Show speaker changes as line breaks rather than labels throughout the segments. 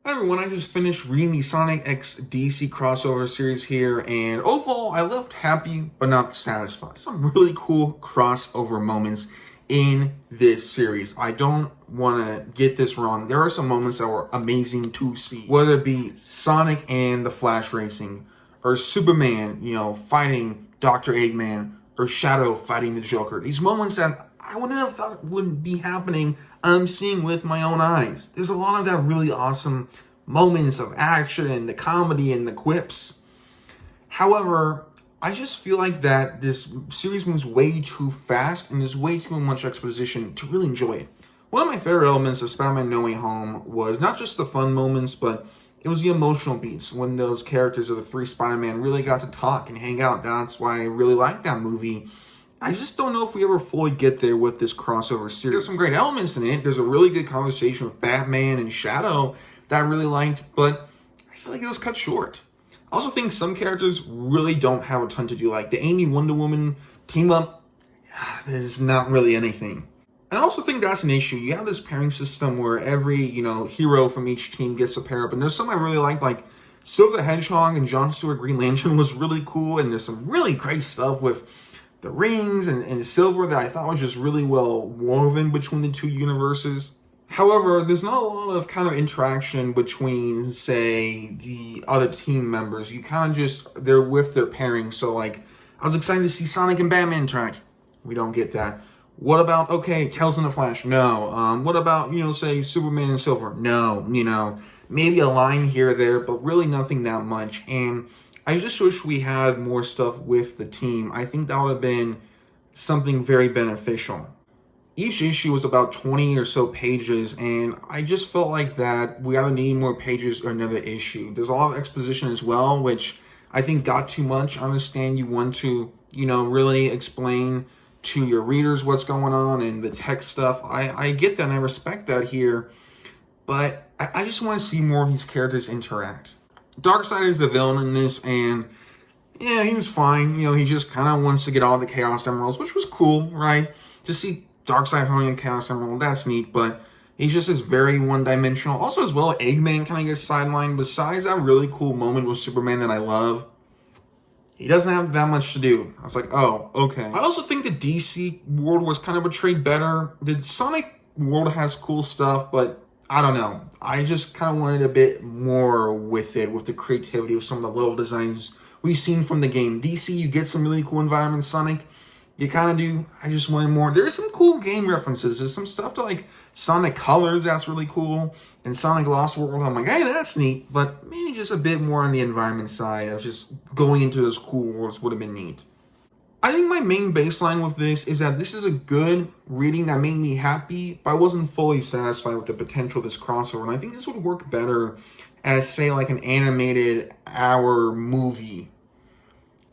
Hi everyone, I just finished reading the Sonic X DC crossover series here, and overall I left happy but not satisfied. Some really cool crossover moments in this series. I don't want to get this wrong. There are some moments that were amazing to see, whether it be Sonic and the Flash racing, or Superman, fighting Dr. Eggman, or Shadow fighting the Joker. These moments that I wouldn't have thought would be happening, I'm seeing with my own eyes. There's a lot of that really awesome moments of action and the comedy and the quips. However, I just feel like that this series moves way too fast and there's way too much exposition to really enjoy it. One of my favorite elements of Spider-Man No Way Home was not just the fun moments, but it was the emotional beats when those characters of the three Spider-Man really got to talk and hang out. That's why I really like that movie. I just don't know if we ever fully get there with this crossover series. There's some great elements in it. There's a really good conversation with Batman and Shadow that I really liked, but I feel like it was cut short. I also think some characters really don't have a ton to do. Like the Amy Wonder Woman team up, there's not really anything. And I also think that's an issue. You have this pairing system where every, hero from each team gets to pair up. And there's some I really like Silver the Hedgehog and John Stewart Green Lantern was really cool. And there's some really great stuff with the rings and Silver that I thought was just really well woven between the two universes. However, there's not a lot of kind of interaction between, say, the other team members. You kind of they're with their pairing. So, like, I was excited to see Sonic and Batman interact. We don't get that. What about, Tails and the Flash? No. What about, say, Superman and Silver? No. Maybe a line here or there, but really nothing that much. And I just wish we had more stuff with the team. I think that would have been something very beneficial. Each issue was about 20 or so pages, and I just felt like that we either need more pages or another issue. There's a lot of exposition as well, which I think got too much. I understand you want to, really explain to your readers what's going on and the tech stuff. I get that and I respect that here, but I just want to see more of these characters interact. Darkseid is the villain in this, and yeah, he was fine. He just kind of wants to get all the Chaos Emeralds, which was cool, right? To see Darkseid holding a Chaos Emerald, that's neat, but he just is very one-dimensional. Also, as well, Eggman kind of gets sidelined. Besides that really cool moment with Superman that I love, he doesn't have that much to do. I was like, oh, okay. I also think the DC world was kind of portrayed better. The Sonic world has cool stuff, but I don't know. I just kind of wanted a bit more with it, with the creativity of some of the level designs we've seen from the game. DC, you get some really cool environments. Sonic, you kind of do. I just wanted more. There's some cool game references. There's some stuff to like Sonic Colors that's really cool. And Sonic Lost World, I'm like, hey, that's neat. But maybe just a bit more on the environment side of just going into those cool worlds would have been neat. I think my main baseline with this is that this is a good reading that made me happy, but I wasn't fully satisfied with the potential of this crossover. And I think this would work better as, say, like an animated hour movie.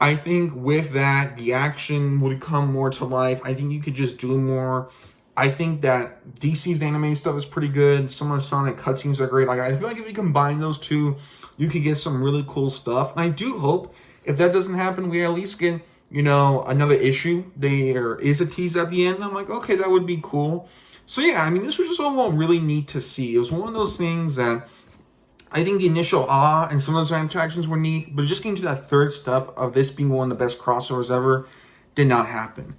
I think with that, the action would come more to life. I think you could just do more. I think that DC's anime stuff is pretty good. Some of the Sonic cutscenes are great. Like, I feel like if you combine those two, you could get some really cool stuff. And I do hope, if that doesn't happen, we at least get, another issue. There is a tease at the end. I'm like, okay, that would be cool. So yeah, this was just overall really neat to see. It was one of those things that I think the initial awe and some of those interactions were neat, but just getting to that third step of this being one of the best crossovers ever did not happen.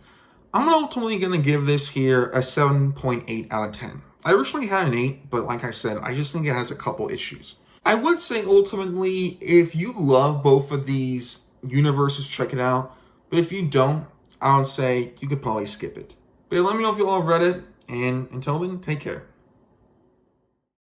I'm ultimately going to give this here a 7.8 out of 10. I originally had an 8, but like I said, I just think it has a couple issues. I would say ultimately, if you love both of these universes, check it out. But if you don't, I would say you could probably skip it. But let me know if you all read it, and until then, take care.